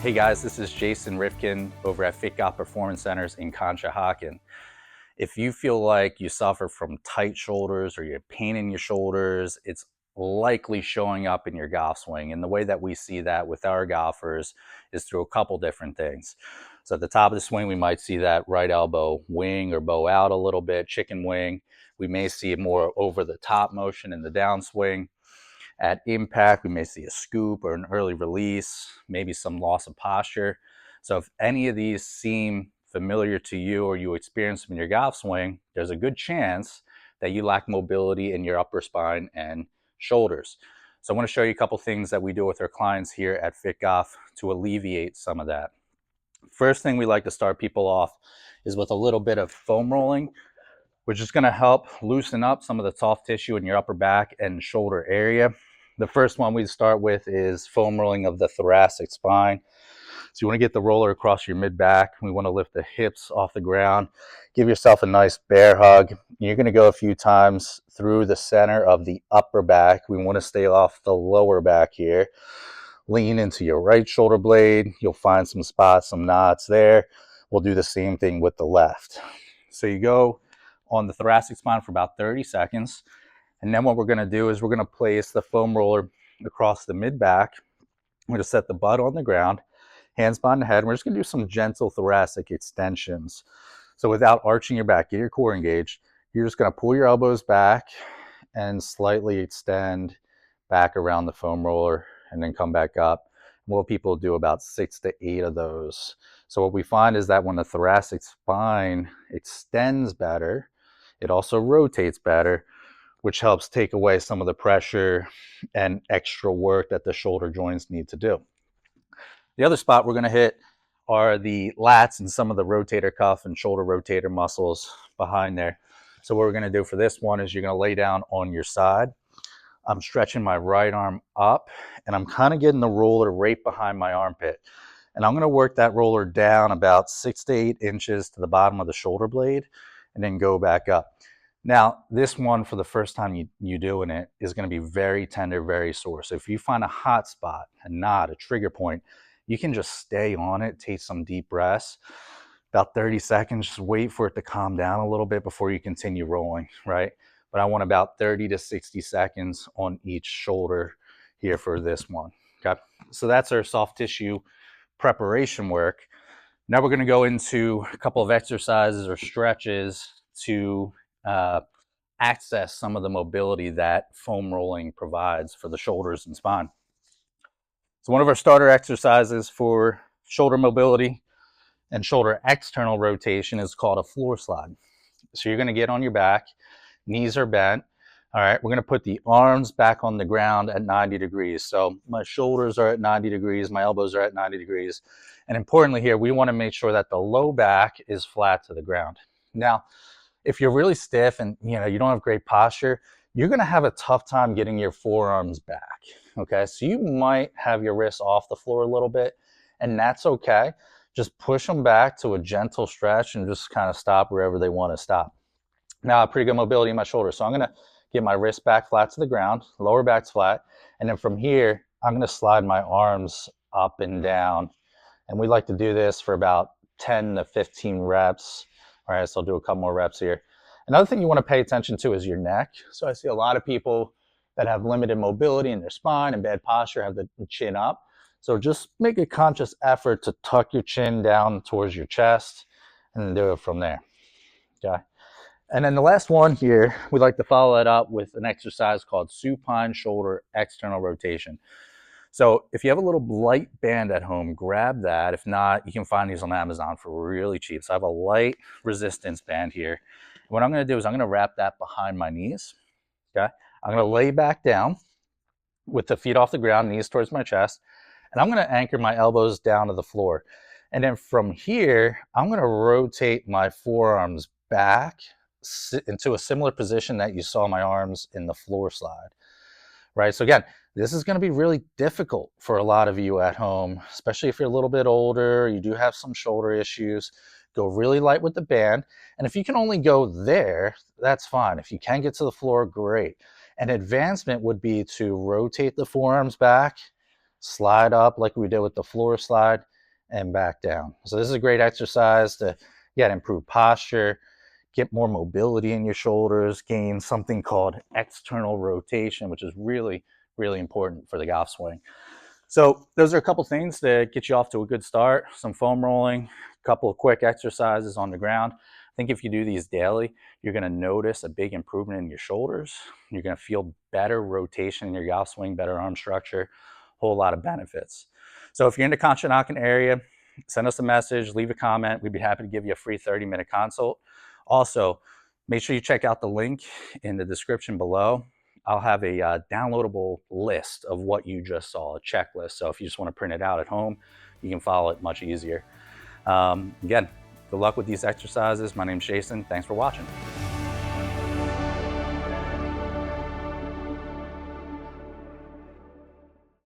Hey guys, this is Jason Rivkin over at FitGolf Performance Centers in Conshohocken. If you feel like you suffer from tight shoulders or you have pain in your shoulders, it's likely showing up in your golf swing. And the way that we see that with our golfers is through a couple different things. So at the top of the swing, we might see that right elbow wing or bow out a little bit, chicken wing. We may see more over the top motion in the downswing. At impact, we may see a scoop or an early release, maybe some loss of posture. So if any of these seem familiar to you or you experience them in your golf swing, there's a good chance that you lack mobility in your upper spine and shoulders. So I want to show you a couple things that we do with our clients here at FitGolf to alleviate some of that. First thing we like to start people off is with a little bit of foam rolling, which is going to help loosen up some of the soft tissue in your upper back and shoulder area. The first one we start with is foam rolling of the thoracic spine. So you want to get the roller across your mid-back. We want to lift the hips off the ground. Give yourself a nice bear hug. You're going to go a few times through the center of the upper back. We want to stay off the lower back here. Lean into your right shoulder blade. You'll find some spots, some knots there. We'll do the same thing with the left. So you go on the thoracic spine for about 30 seconds. And then what we're going to do is we're going to place the foam roller across the mid-back. We're going to set the butt on the ground, hands behind the head. We're just going to do some gentle thoracic extensions. So without arching your back, get your core engaged. You're just going to pull your elbows back and slightly extend back around the foam roller and then come back up. What people do about 6 to 8 of those. So what we find is that when the thoracic spine extends better, it also rotates better, which helps take away some of the pressure and extra work that the shoulder joints need to do. The other spot we're going to hit are the lats and some of the rotator cuff and shoulder rotator muscles behind there. So what we're going to do for this one is you're going to lay down on your side. I'm stretching my right arm up and I'm kind of getting the roller right behind my armpit. And I'm going to work that roller down about 6 to 8 inches to the bottom of the shoulder blade and then go back up. Now, this one, for the first time you doing it, is going to be very tender, very sore. So if you find a hot spot, a knot, a trigger point, you can just stay on it, take some deep breaths, about 30 seconds, just wait for it to calm down a little bit before you continue rolling, right? But I want about 30 to 60 seconds on each shoulder here for this one, okay? So that's our soft tissue preparation work. Now we're going to go into a couple of exercises or stretches to access some of the mobility that foam rolling provides for the shoulders and spine. So one of our starter exercises for shoulder mobility and shoulder external rotation is called a floor slide. So you're going to get on your back, knees are bent. All right, we're going to put the arms back on the ground at 90 degrees. So my shoulders are at 90 degrees, my elbows are at 90 degrees. And importantly here, we want to make sure that the low back is flat to the ground. Now, if you're really stiff and you don't have great posture, you're going to have a tough time getting your forearms back. Okay, so you might have your wrists off the floor a little bit, and that's okay. Just push them back to a gentle stretch and just kind of stop wherever they want to stop. Now, I have pretty good mobility in my shoulders, so I'm going to get my wrist back flat to the ground, lower back's flat, and then from here, I'm going to slide my arms up and down. And we like to do this for about 10 to 15 reps. All right, so I'll do a couple more reps here. Another thing you want to pay attention to is your neck. So I see a lot of people that have limited mobility in their spine and bad posture have the chin up. So just make a conscious effort to tuck your chin down towards your chest and then do it from there. Okay. And then the last one here, we like to follow it up with an exercise called supine shoulder external rotation. So if you have a little light band at home, grab that. If not, you can find these on Amazon for really cheap. So I have a light resistance band here. What I'm going to do is I'm going to wrap that behind my knees. Okay. I'm going to lay back down with the feet off the ground, knees towards my chest. And I'm going to anchor my elbows down to the floor. And then from here, I'm going to rotate my forearms back into a similar position that you saw my arms in the floor slide. Right. So again, this is going to be really difficult for a lot of you at home, especially if you're a little bit older, you do have some shoulder issues. Go really light with the band. And if you can only go there, that's fine. If you can get to the floor, great. An advancement would be to rotate the forearms back, slide up like we did with the floor slide, and back down. So this is a great exercise to get improved posture, get more mobility in your shoulders, gain something called external rotation, which is really, really important for the golf swing. So those are a couple things to get you off to a good start. Some foam rolling, a couple of quick exercises on the ground. I think if you do these daily, you're going to notice a big improvement in your shoulders. You're going to feel better rotation in your golf swing, better arm structure, whole lot of benefits. So if you're in the Conshohocken area, send us a message, leave a comment. We'd be happy to give you a free 30-minute consult. Also, make sure you check out the link in the description below. I'll have a downloadable list of what you just saw, a checklist. So if you just want to print it out at home, you can follow it much easier. Again, good luck with these exercises. My name's Jason. Thanks for watching.